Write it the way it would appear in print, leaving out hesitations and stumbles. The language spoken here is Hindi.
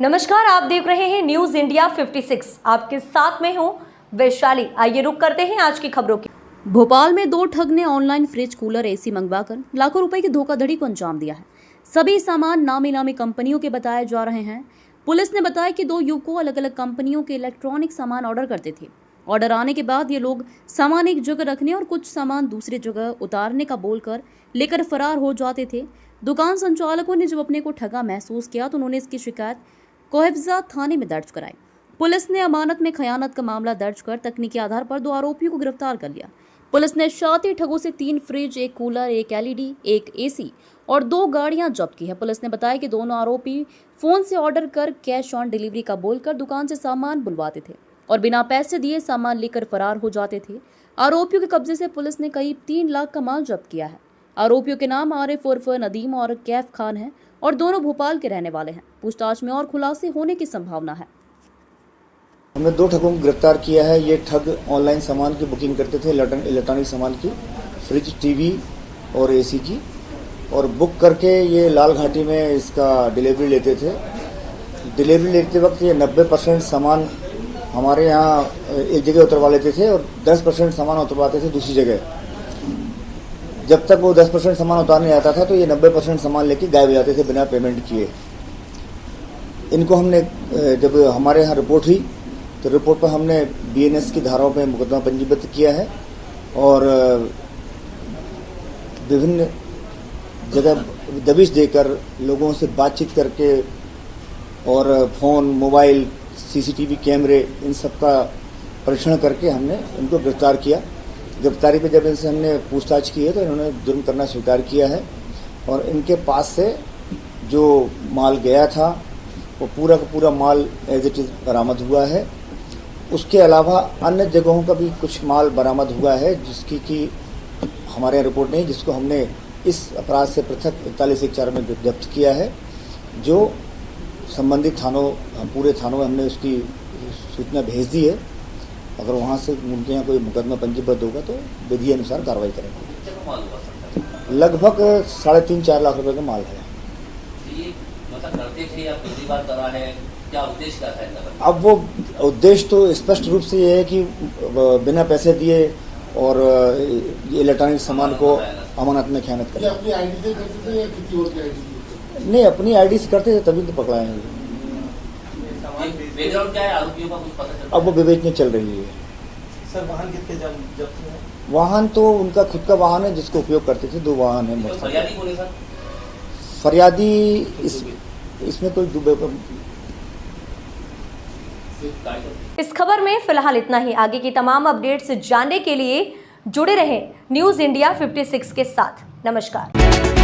नमस्कार, आप देख रहे हैं न्यूज इंडिया 56। आपके साथ में हूं वैशाली। आइए रुक करते हैं आज की खबरों की। भोपाल में दो ठग ने ऑनलाइन फ्रिज, कूलर, एसी मंगवाकर लाखों रुपए की धोखाधड़ी को अंजाम दिया है। सभी सामान नामी नामी कंपनियों के बताए जा रहे हैं। पुलिस ने बताया कि दो युवकों अलग अलग कंपनियों के इलेक्ट्रॉनिक सामान ऑर्डर करते थे। ऑर्डर आने के बाद ये लोग सामान एक जगह रखने और कुछ सामान दूसरी जगह उतारने का बोलकर लेकर फरार हो जाते थे। दुकान संचालकों ने जब अपने को ठगा महसूस किया तो उन्होंने इसकी शिकायत कोहफजा थाने में दर्ज कराई। पुलिस ने अमानत में खयानत का मामला दर्ज कर तकनीकी आधार पर दो आरोपियों को गिरफ्तार कर लिया। पुलिस ने शातिर ठगों से 3 फ्रिज, 1 कूलर, 1 एलईडी, 1 एसी और 2 गाड़ियां जब्त की है। पुलिस ने बताया कि दोनों आरोपी फोन से ऑर्डर कर कैश ऑन डिलीवरी का बोलकर दुकान से सामान बुलवाते थे और बिना पैसे दिए सामान लेकर फरार हो जाते थे। आरोपियों के कब्जे से पुलिस ने करीब 3 लाख का माल जब्त किया है। आरोपियों के नाम आरिफ उर्फ नदीम और कैफ खान है और दोनों भोपाल के रहने वाले हैं। पूछताछ में और खुलासे होने की संभावना है। हमने 2 ठगों को गिरफ्तार किया है। ये ठग ऑनलाइन सामान की बुकिंग करते थे, इलेक्ट्रॉनिक सामान की, फ्रिज, टीवी और एसी की, और बुक करके ये लाल घाटी में इसका डिलीवरी लेते थे। डिलीवरी लेते वक्त ये 90% सामान हमारे यहाँ एक जगह उतरवा लेते थे और 10% सामान उतरवाते थे दूसरी जगह। जब तक वो 10% सामान उतारने आता था तो ये 90% सामान लेके गायब हो जाते थे बिना पेमेंट किए। इनको हमने जब हमारे यहाँ रिपोर्ट हुई तो रिपोर्ट पर हमने बीएनएस की धाराओं पर मुकदमा पंजीबद्ध किया है और विभिन्न जगह दबिश देकर लोगों से बातचीत करके और फोन, मोबाइल, सीसीटीवी कैमरे, इन सब का परीक्षण करके हमने इनको गिरफ्तार किया। गिरफ्तारी पे जब इनसे हमने पूछताछ की है तो इन्होंने जुर्म करना स्वीकार किया है और इनके पास से जो माल गया था वो पूरा का पूरा माल एज इट इज बरामद हुआ है। उसके अलावा अन्य जगहों का भी कुछ माल बरामद हुआ है जिसकी कि हमारे यहाँ रिपोर्ट नहीं, जिसको हमने इस अपराध से पृथक 41-1-4 में जब्त किया है। जो संबंधित थानों, पूरे थानों में हमने उसकी सूचना भेज दी है। अगर वहाँ से उनके यहाँ कोई मुकदमा पंजीबद्ध होगा तो विधि अनुसार कार्रवाई करेंगे। लगभग 3.5-4 लाख रुपए का माल है। करते थे या पहली बार करा है, क्या उद्देश्य क्या था? अब वो उद्देश्य तो स्पष्ट रूप से ये है कि बिना पैसे दिए और इलेक्ट्रॉनिक सामान को अमानत में खयानत करें। अपनी आईडी से करते थे या किसी और की आईडी? नहीं, अपनी आईडी से करते थे तभी तो पकड़ाए हैं। बैकग्राउंड क्या है आरोपियों का, कुछ पता चला? अब वो विवेचना चल रही है। सर, वाहन कितने जब्त हुए? वाहन तो उनका खुद का वाहन है जिसको उपयोग करते थे। 2 वाहन है। फरियादी कौन है सर? फरियादी इसमें कोई इस खबर में फिलहाल इतना ही। आगे की तमाम अपडेट्स जानने के लिए जुड़े रहें न्यूज इंडिया 56 के साथ। नमस्कार।